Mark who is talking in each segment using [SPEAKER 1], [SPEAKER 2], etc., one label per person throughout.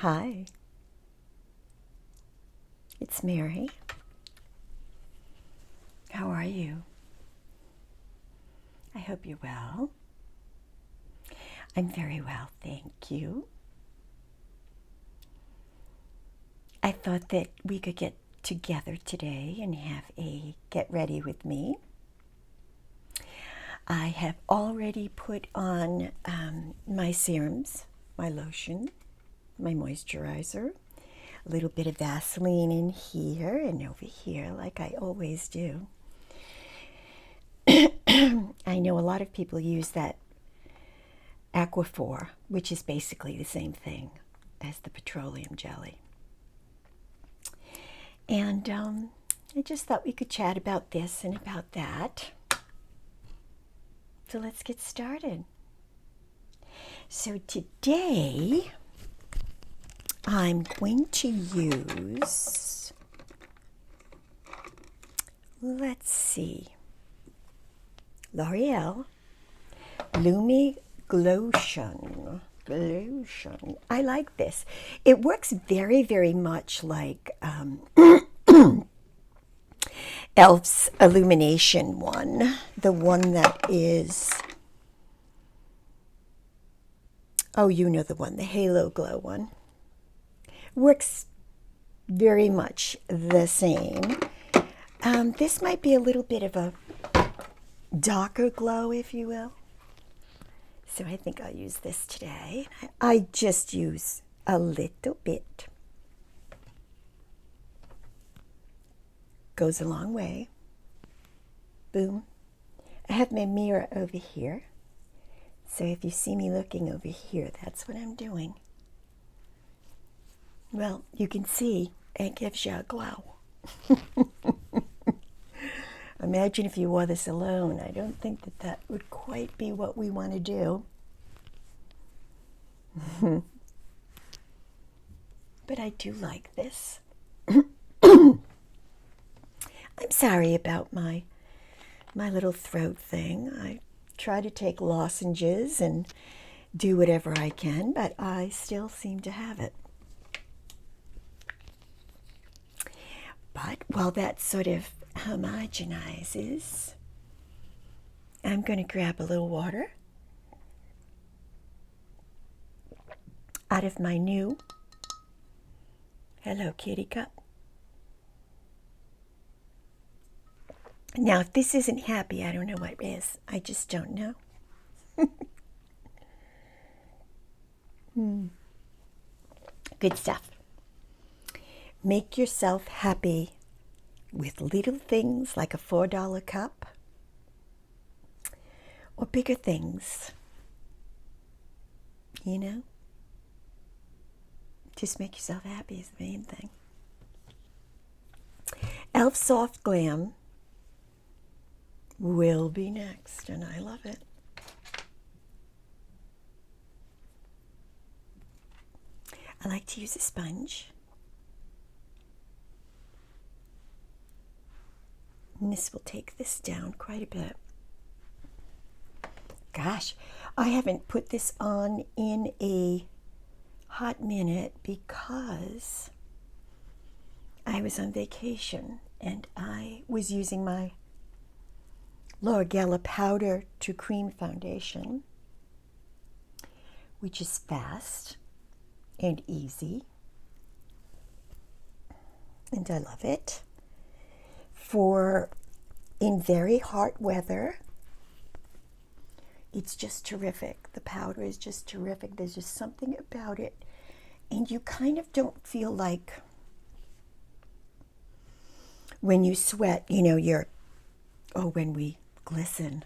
[SPEAKER 1] Hi, it's Mary. How are you? I hope you're well. I'm very well, thank you. I thought that we could get together today and have a get ready with me. I have already put on my serums, my lotion, my moisturizer, a little bit of Vaseline in here and over here like I always do. I know a lot of people use that Aquaphor, which is basically the same thing as the petroleum jelly. And I just thought we could chat about this and about that. So let's get started. So today I'm going to use, let's see, L'Oreal Lumi Glotion. I like this. It works very, very much like Elf's Illumination one. The one that is, oh, you know the one, the Halo Glow one. Works very much the same. This might be a little bit of a darker glow, if you will. So I think I'll use this today. I just use a little bit. Goes a long way. Boom. I have my mirror over here. So if you see me looking over here, that's what I'm doing. Well, you can see it gives you a glow. Imagine if you wore this alone. I don't think that that would quite be what we want to do. But I do like this. I'm sorry about my little throat thing. I try to take lozenges and do whatever I can, but I still seem to have it. But while that sort of homogenizes, I'm going to grab a little water out of my new Hello Kitty cup. Now, if this isn't happy, I don't know what is. I just don't know. Good stuff. Make yourself happy with little things like a $4 cup or bigger things. You know? Just make yourself happy is the main thing. Elf Soft Glam will be next, and I love it. I like to use a sponge. And this will take this down quite a bit. Gosh, I haven't put this on in a hot minute because I was on vacation and I was using my L'Oreal powder to cream foundation, which is fast and easy, and I love it. For in very hot weather, it's just terrific. The powder is just terrific. There's just something about it, and you kind of don't feel like when you sweat, you know, when we glisten,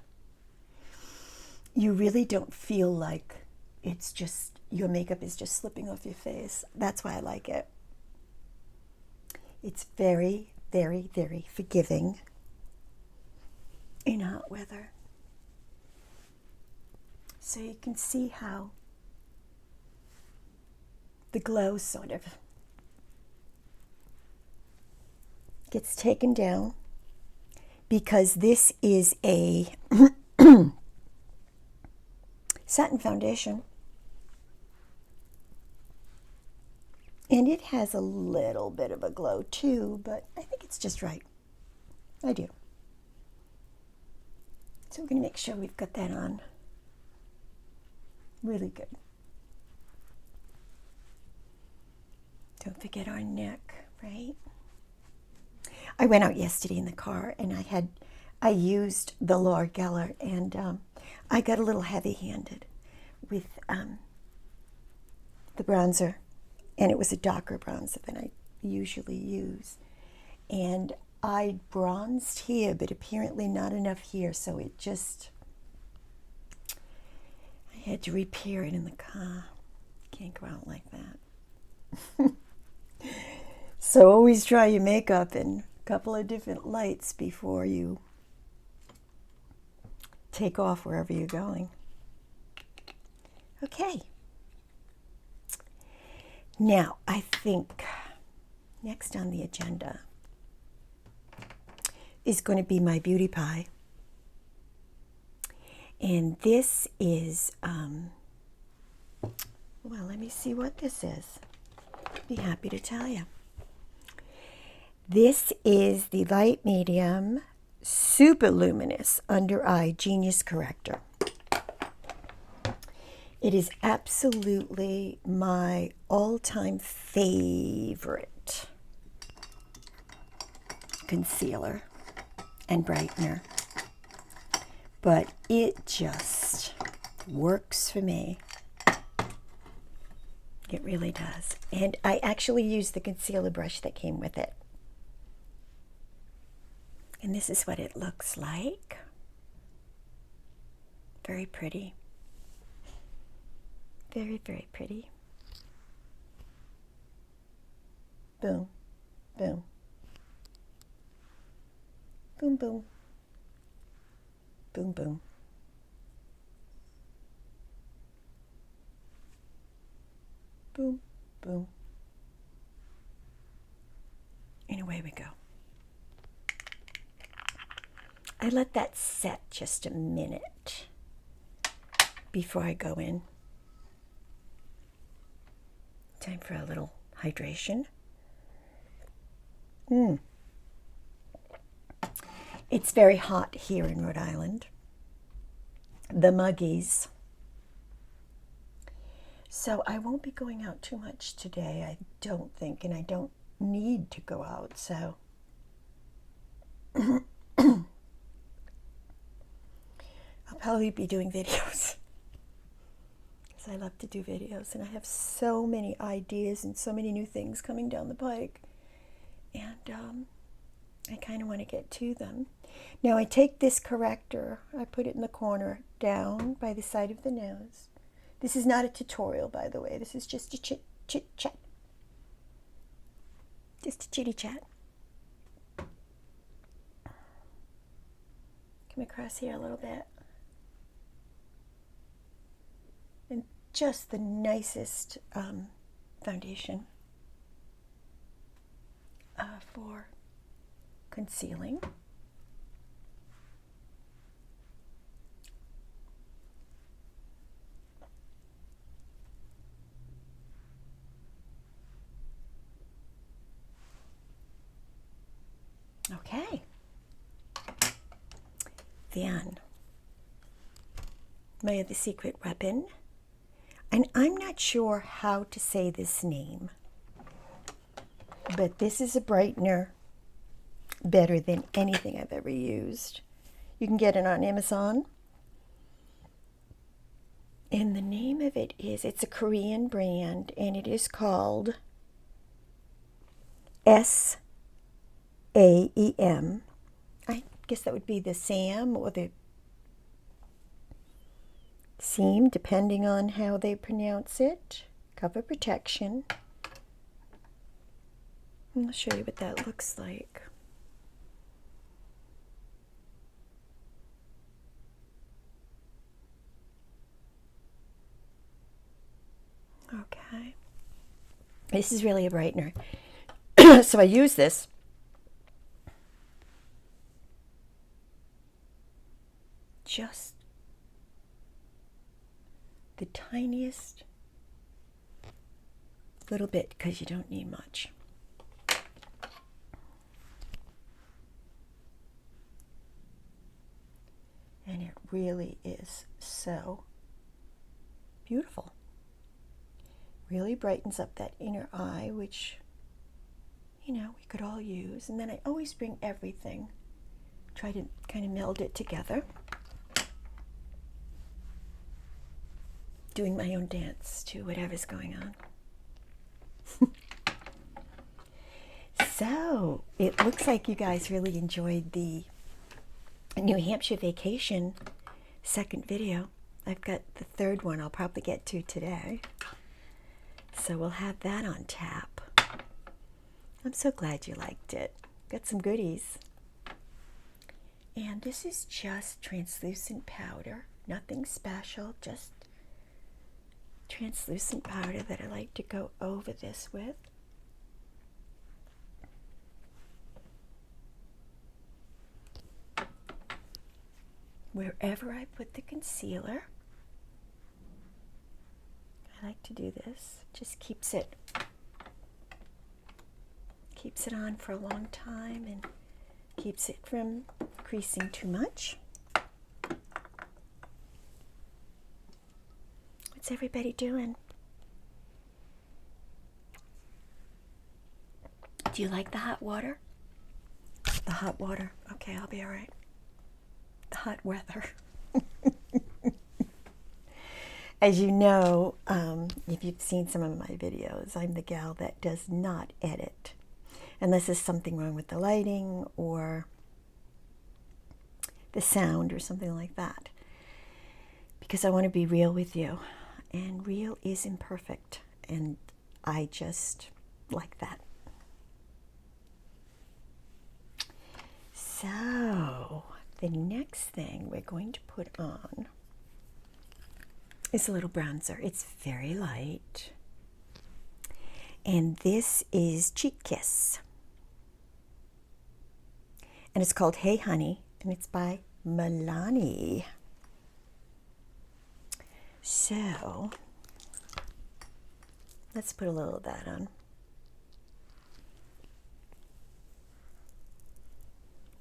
[SPEAKER 1] you really don't feel like it's just, your makeup is just slipping off your face. That's why I like it. It's very, very, very forgiving in hot weather. So you can see how the glow sort of gets taken down, because this is a satin foundation. And it has a little bit of a glow too, but I think it's just right. I do. So we're going to make sure we've got that on really good. Don't forget our neck, right? I went out yesterday in the car and I used the Laura Geller, and I got a little heavy-handed with the bronzer, and it was a darker bronzer than I usually use. And I bronzed here, but apparently not enough here, so it just, I had to repair it in the car. Can't go out like that. So always try your makeup in a couple of different lights before you take off wherever you're going. Okay. Now, I think next on the agenda is going to be my beauty pie. And this is, well, let me see what this is. Be happy to tell you. This is the Light Medium Super Luminous Under Eye Genius Corrector. It is absolutely my all-time favorite concealer and brightener, but it just works for me. It really does. And I actually used the concealer brush that came with it. And this is what it looks like. Very pretty. Very, very pretty. Boom, boom. Boom, boom. Boom, boom. Boom, boom. And away we go. I let that set just a minute before I go in. Time for a little hydration. It's very hot here in Rhode Island. The muggies. So I won't be going out too much today, I don't think, and I don't need to go out, so I'll probably be doing videos. Because I love to do videos, and I have so many ideas and so many new things coming down the pike. And I kind of want to get to them. Now I take this corrector, I put it in the corner down by the side of the nose. This is not a tutorial, by the way. This is just a chit chat. Just a chitty chat. Come across here a little bit. And just the nicest foundation for concealing. Okay. Then, my other secret weapon, and I'm not sure how to say this name, but this is a brightener better than anything I've ever used. You can get it on Amazon. And the name of it is, it's a Korean brand, and it is called SAEM. I guess that would be the SAM or the SEAM, depending on how they pronounce it. Cover protection. I'll show you what that looks like. Okay. This is really a brightener. So I use this just the tiniest A little bit, because you don't need much. And it really is so beautiful. Really brightens up that inner eye, which, you know, we could all use. And then I always bring everything, try to kind of meld it together. Doing my own dance to whatever's going on. So, it looks like you guys really enjoyed the New Hampshire vacation second video. I've got the third one I'll probably get to today. So we'll have that on tap. I'm so glad you liked it. Got some goodies. And this is just translucent powder. Nothing special, just translucent powder that I like to go over this with. Wherever I put the concealer, I like to do this. Just keeps it on for a long time and keeps it from creasing too much. What's everybody doing? Do you like the hot water? The hot water. Okay, I'll be all right. The hot weather. As you know, if you've seen some of my videos, I'm the gal that does not edit unless there's something wrong with the lighting or the sound or something like that, because I want to be real with you, and real is imperfect, and I just like that. So the next thing we're going to put on is a little bronzer. It's very light. And this is Cheek Kiss. And it's called Hey Honey, and it's by Milani. So, let's put a little of that on.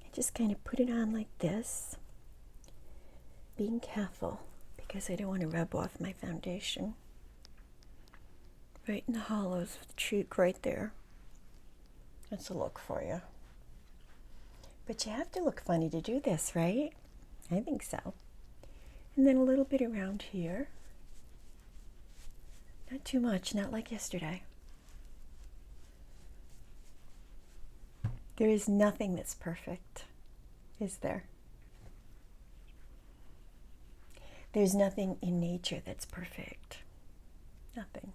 [SPEAKER 1] I just kind of put it on like this, being careful, because I don't want to rub off my foundation. Right in the hollows of the cheek, right there. That's a look for you. But you have to look funny to do this, right? I think so. And then a little bit around here. Not too much, not like yesterday. There is nothing that's perfect, is there? There's nothing in nature that's perfect. Nothing.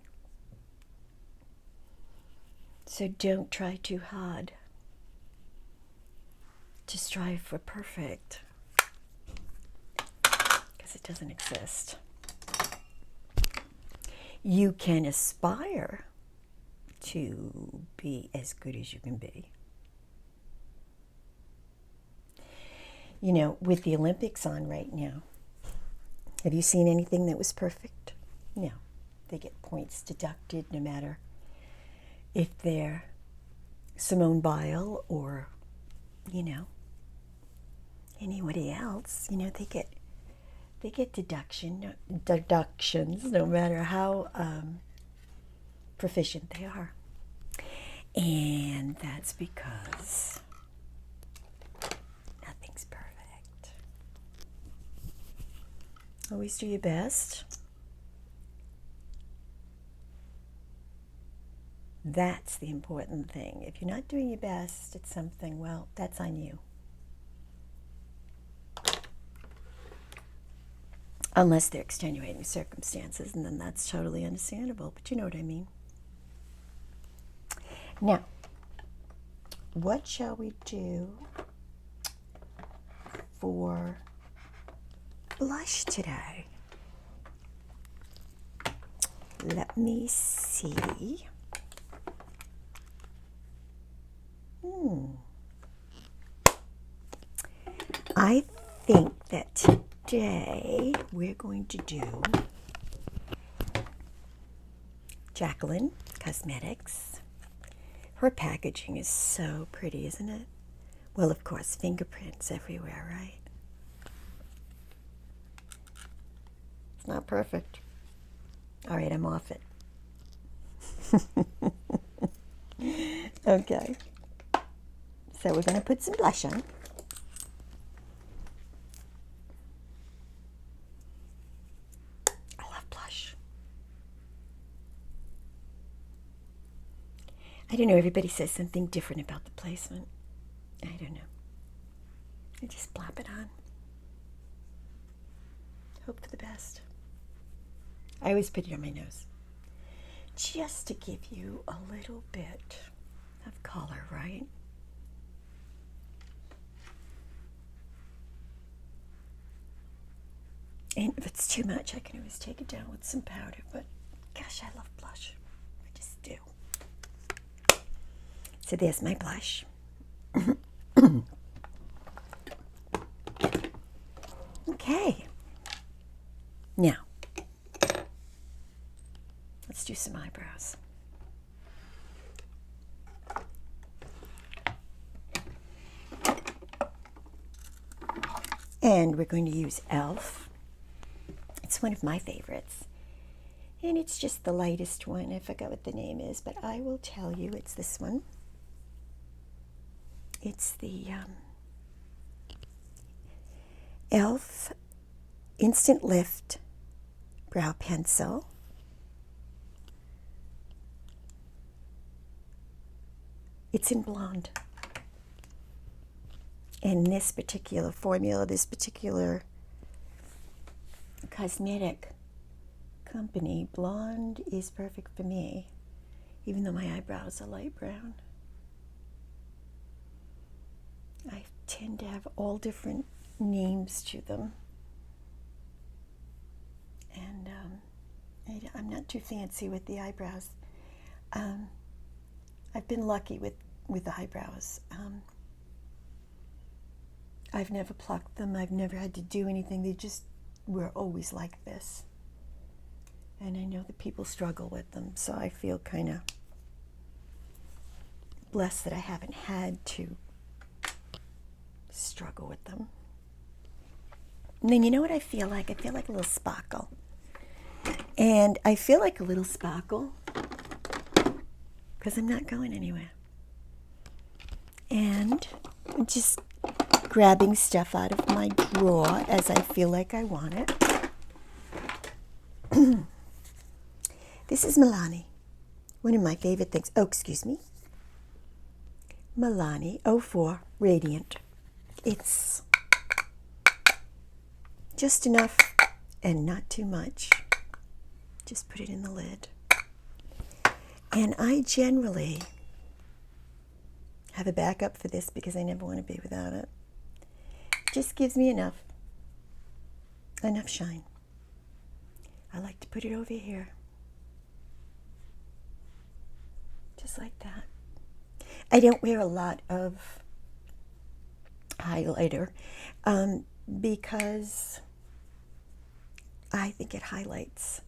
[SPEAKER 1] So don't try too hard to strive for perfect, because it doesn't exist. You can aspire to be as good as you can be. You know, with the Olympics on right now, have you seen anything that was perfect? No. They get points deducted no matter if they're Simone Biles or, you know, anybody else. You know, they get deductions no matter how proficient they are. And that's because nothing's perfect. Always do your best. That's the important thing. If you're not doing your best at something, well, that's on you. Unless they're extenuating circumstances, and then that's totally understandable. But you know what I mean. Now, what shall we do for blush today? Let me see. I think that today we're going to do Jacqueline, Cosmetics. Her packaging is so pretty, isn't it? Well, of course, fingerprints everywhere, right? It's not perfect. All right, I'm off it. Okay. So we're going to put some blush on. I love blush. I don't know, everybody says something different about the placement. I don't know. I just plop it on. Hope for the best. I always put it on my nose. Just to give you a little bit of color, right? And if it's too much, I can always take it down with some powder. But gosh, I love blush. I just do. So there's my blush. Okay. Now, let's do some eyebrows. And we're going to use e.l.f. It's one of my favorites. And it's just the lightest one. I forgot what the name is, but I will tell you it's this one. It's the e.l.f. Instant Lift Brow Pencil. It's in blonde. And this particular formula, this particular cosmetic company, blonde is perfect for me, even though my eyebrows are light brown. I tend to have all different names to them. And I'm not too fancy with the eyebrows. I've been lucky with the eyebrows. I've never plucked them. I've never had to do anything. They just were always like this. And I know that people struggle with them, so I feel kind of blessed that I haven't had to struggle with them. And then you know what I feel like? I feel like a little sparkle. And I feel like a little sparkle because I'm not going anywhere. And I'm just grabbing stuff out of my drawer as I feel like I want it. This is Milani, one of my favorite things. Oh, excuse me. Milani 04 Radiant. It's just enough and not too much. Just put it in the lid. And I generally have a backup for this because I never want to be without it. Just gives me enough shine. I like to put it over here. Just like that. I don't wear a lot of highlighter because I think it highlights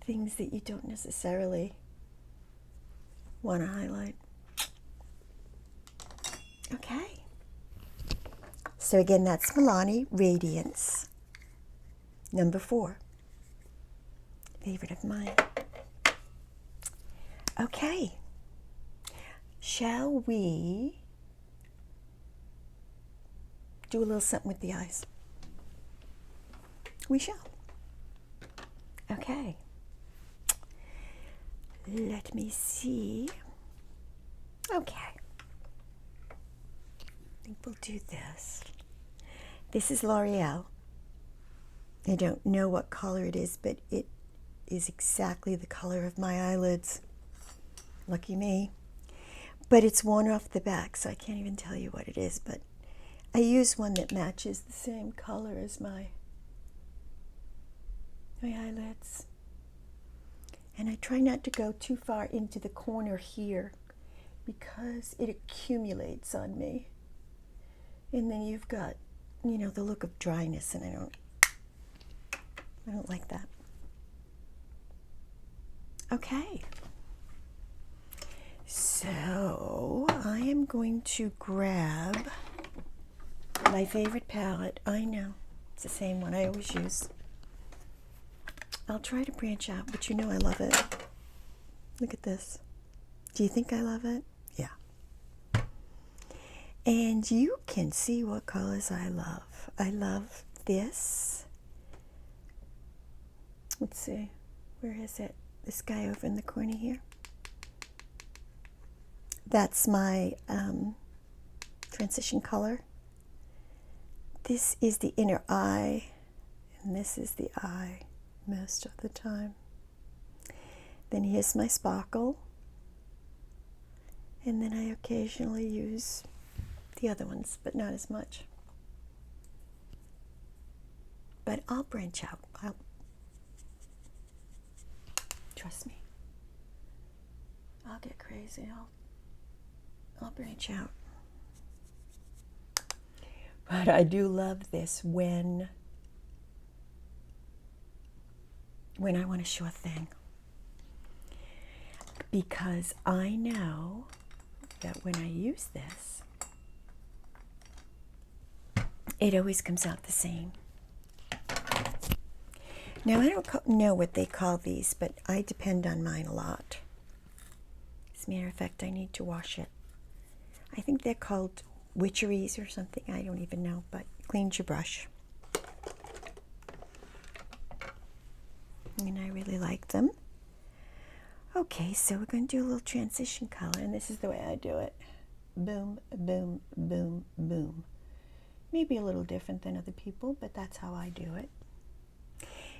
[SPEAKER 1] things that you don't necessarily want to highlight. Okay. So again, that's Milani Radiance, number 4. Favorite of mine. Okay. Shall we do a little something with the eyes? We shall. Okay. Let me see. Okay. I think we'll do this. This is L'Oreal. I don't know what color it is, but it is exactly the color of my eyelids. Lucky me. But it's worn off the back, so I can't even tell you what it is. But I use one that matches the same color as my eyelids. And I try not to go too far into the corner here because it accumulates on me. And then you've got, you know, the look of dryness, and I don't like that. Okay. So I am going to grab my favorite palette. I know, it's the same one I always use. I'll try to branch out, but you know I love it. Look at this. Do you think I love it? Yeah. And you can see what colors I love. I love this. Let's see. Where is it? This guy over in the corner here. That's my transition color. This is the inner eye, and this is the eye most of the time. Then here's my sparkle, and then I occasionally use the other ones, but not as much. But I'll branch out. Trust me. I'll get crazy. I'll branch out. But I do love this when I want a sure thing. Because I know that when I use this, it always comes out the same. Now, I don't know what they call these, but I depend on mine a lot. As a matter of fact, I need to wash it. I think they're called witcheries or something. I don't even know, but cleans your brush. And I really like them. Okay, so we're going to do a little transition color, and this is the way I do it. Boom, boom, boom, boom. Maybe a little different than other people, but that's how I do it.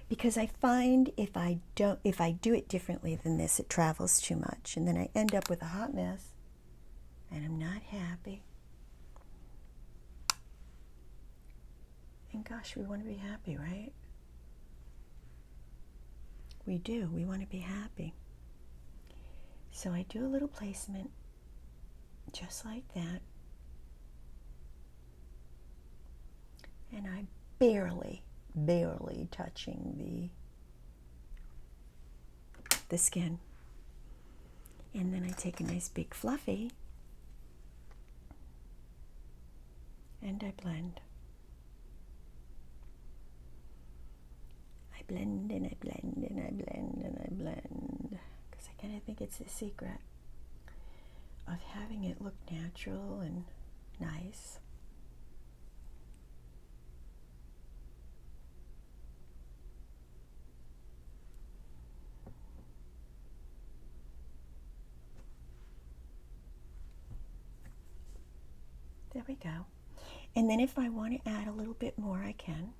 [SPEAKER 1] Because I find if I do it differently than this, it travels too much, and then I end up with a hot mess, and I'm not happy. And gosh, we want to be happy, right? We do. We want to be happy. So I do a little placement, just like that. And I'm barely touching the skin. And then I take a nice big fluffy and I blend. I blend and I blend and I blend and I blend. Because I kind of think it's the secret of having it look natural and nice. There we go. And then if I want to add a little bit more, I can.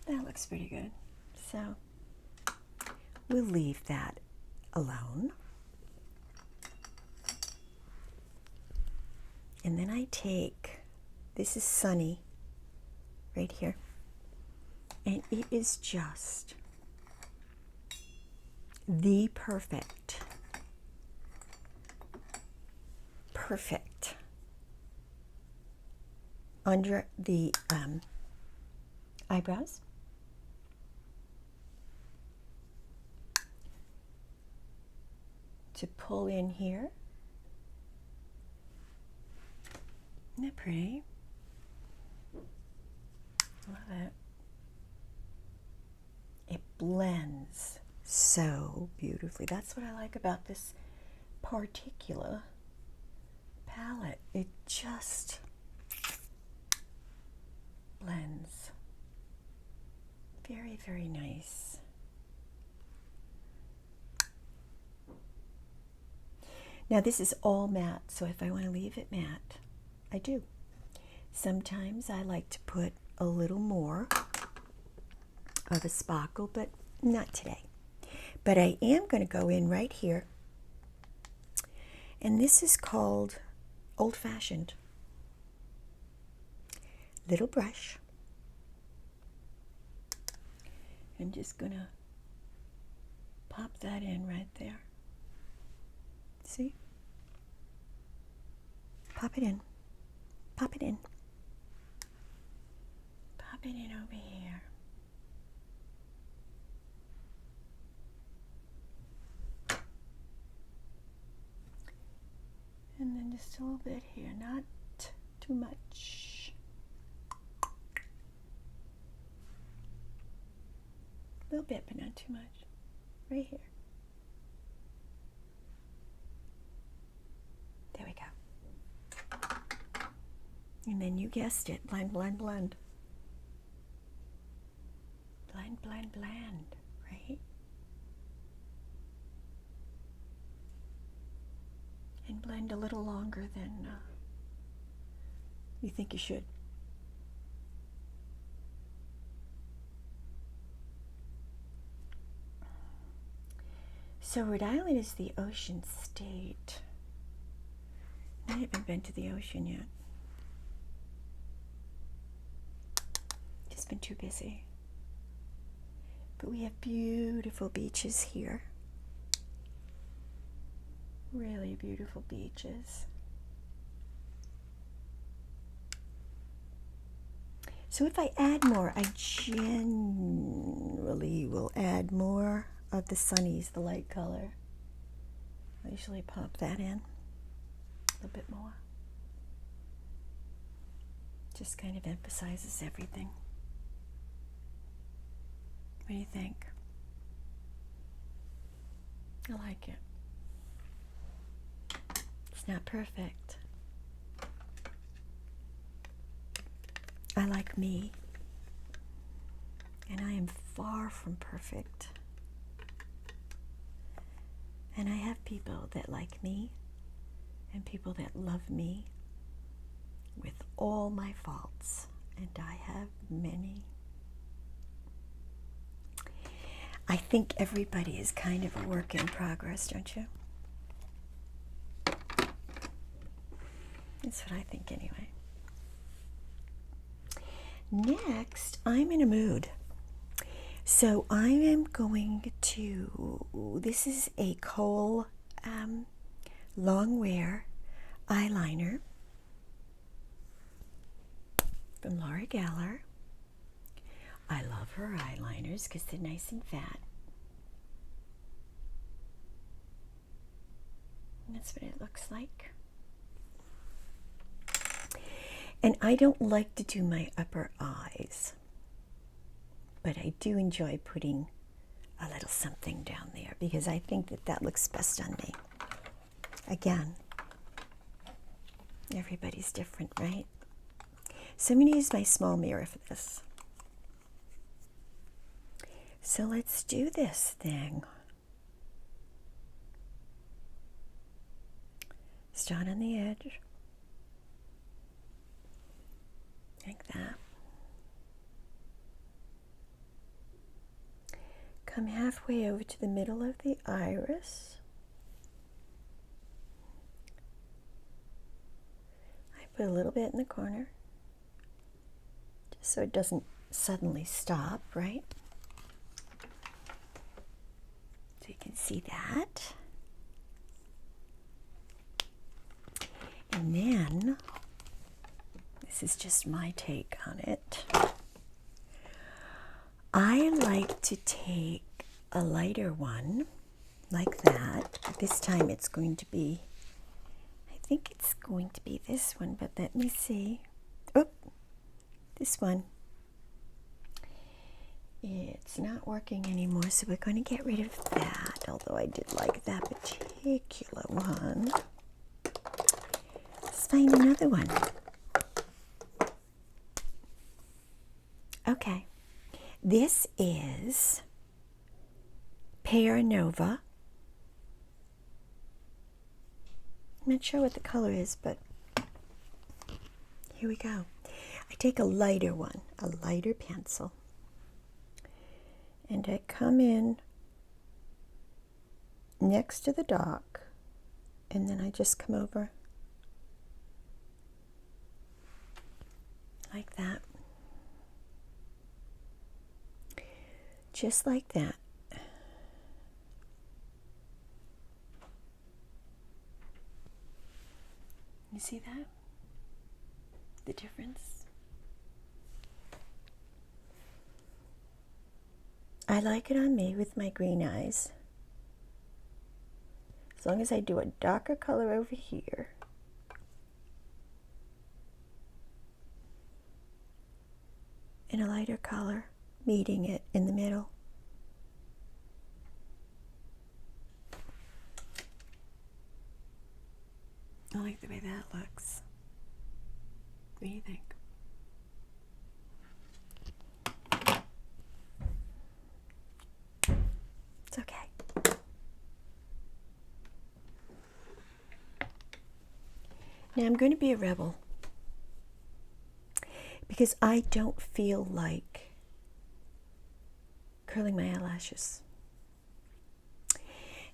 [SPEAKER 1] That looks pretty good. So we'll leave that alone. And then I take, this is Sunny, right here. And it is just the perfect under the eyebrows. To pull in here. Isn't that pretty? Love it. It blends so beautifully. That's what I like about this particular palette. It just blends. Very, very nice. Now this is all matte, so if I want to leave it matte, I do. Sometimes I like to put a little more of a sparkle, but not today. But I am going to go in right here, and this is called Old Fashioned. Little brush. I'm just going to pop that in right there. See? Pop it in. Pop it in. Pop it in over here. Just a little bit here, not too much. A little bit, but not too much. Right here. There we go. And then you guessed it, blend, blend, blend. Blend, blend, blend, right? And blend a little longer than you think you should. So Rhode Island is the ocean state. I haven't been to the ocean yet. Just been too busy. But we have beautiful beaches here. Really beautiful beaches. So if I add more, I generally will add more of the sunnies, the light color. I usually pop that in a little bit more. Just kind of emphasizes everything. What do you think? I like it. It's not perfect. I like me. And I am far from perfect. And I have people that like me and people that love me with all my faults. And I have many. I think everybody is kind of a work in progress, don't you? That's what I think anyway. Next, I'm in a mood. So I am going to, this is a Kohl long wear eyeliner from Laura Geller. I love her eyeliners because they're nice and fat. And that's what it looks like. And I don't like to do my upper eyes, but I do enjoy putting a little something down there because I think that that looks best on me. Again, everybody's different, right? So I'm going to use my small mirror for this. So let's do this thing. Start on the edge. Like that. Come halfway over to the middle of the iris. I put a little bit in the corner, just so it doesn't suddenly stop, right? So you can see that. And then, this is just my take on it. I like to take a lighter one like that. This time it's going to be, I think it's going to be this one, but let me see. Oh, this one. It's not working anymore, so we're going to get rid of that, although I did like that particular one. Let's find another one. Okay. This is Pear Nova. I'm not sure what the color is, but here we go. I take a lighter one, a lighter pencil, and I come in next to the dark, and then I just come over like that. Just like that. You see that? The difference? I like it on me with my green eyes. As long as I do a darker color over here in a lighter color, meeting it in the middle. I like the way that looks. What do you think? It's okay. Now I'm going to be a rebel because I don't feel like curling my eyelashes.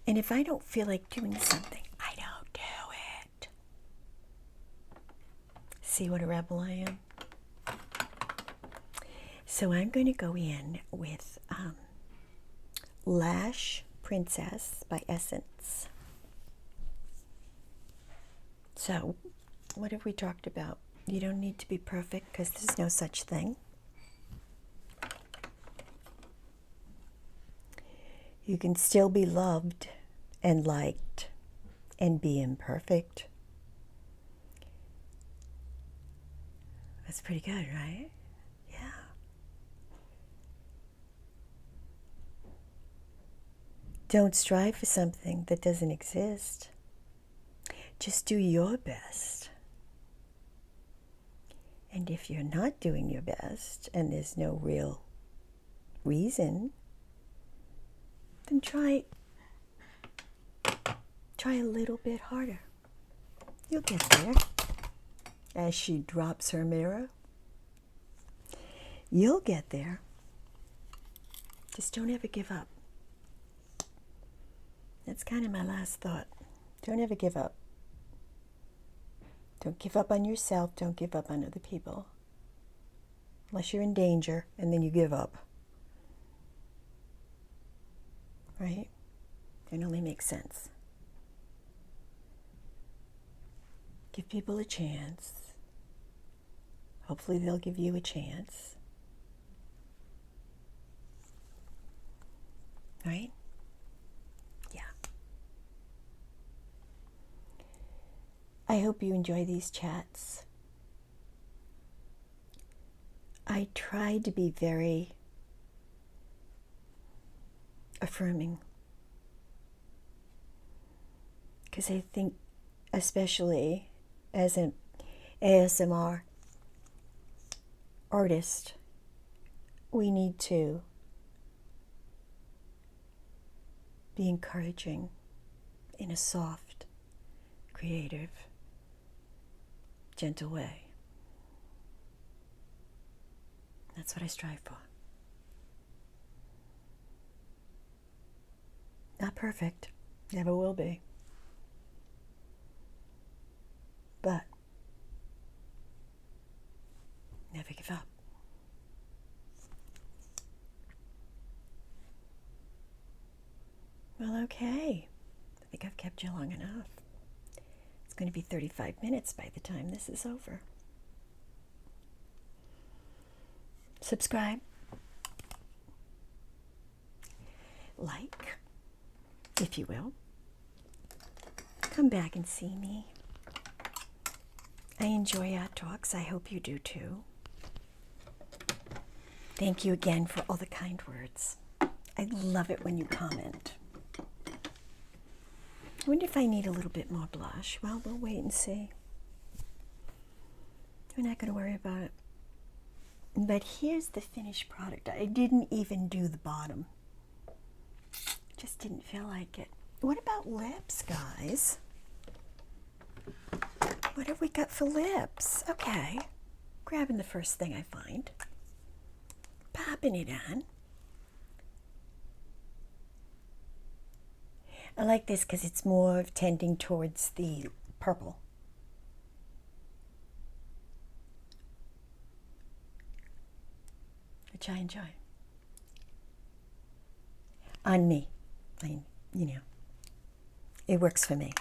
[SPEAKER 1] And if I don't feel like doing something, I don't do it. See what a rebel I am? So I'm going to go in with Lash Princess by Essence. So, what have we talked about? You don't need to be perfect because there's no such thing. You can still be loved and liked and be imperfect. That's pretty good, right? Yeah. Don't strive for something that doesn't exist. Just do your best. And if you're not doing your best and there's no real reason, then try a little bit harder. You'll get there. As she drops her mirror, you'll get there. Just don't ever give up. That's kind of my last thought. Don't ever give up. Don't give up on yourself. Don't give up on other people. Unless you're in danger, and then you give up. Right? It only makes sense. Give people a chance. Hopefully they'll give you a chance. Right? Yeah. I hope you enjoy these chats. I try to be very affirming because I think, especially as an ASMR artist, we need to be encouraging in a soft, creative, gentle way. That's what I strive for. Not perfect, never will be. But never give up. Well, okay. I think I've kept you long enough. It's going to be 35 minutes by the time this is over. Subscribe. Like, if you will. Come back and see me. I enjoy our talks. I hope you do too. Thank you again for all the kind words. I love it when you comment. I wonder if I need a little bit more blush. Well, we'll wait and see. We're not going to worry about it. But here's the finished product. I didn't even do the bottom. Just didn't feel like it. What about lips, guys? What have we got for lips? Okay. Grabbing the first thing I find. Popping it on. I like this because it's more tending towards the purple. Which I enjoy. On me. It works for me.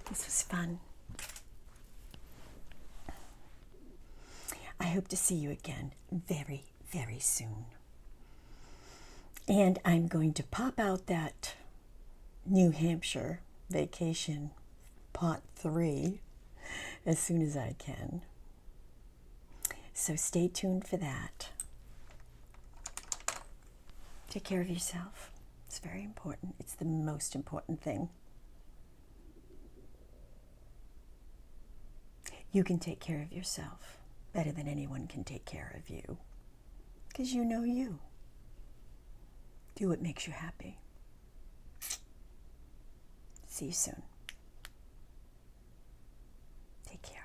[SPEAKER 1] This was fun. I hope to see you again very, very soon. And I'm going to pop out that New Hampshire vacation pot 3 as soon as I can. So stay tuned for that. Take care of yourself. It's very important. It's the most important thing. You can take care of yourself better than anyone can take care of you, because you know you. Do what makes you happy. See you soon. Take care.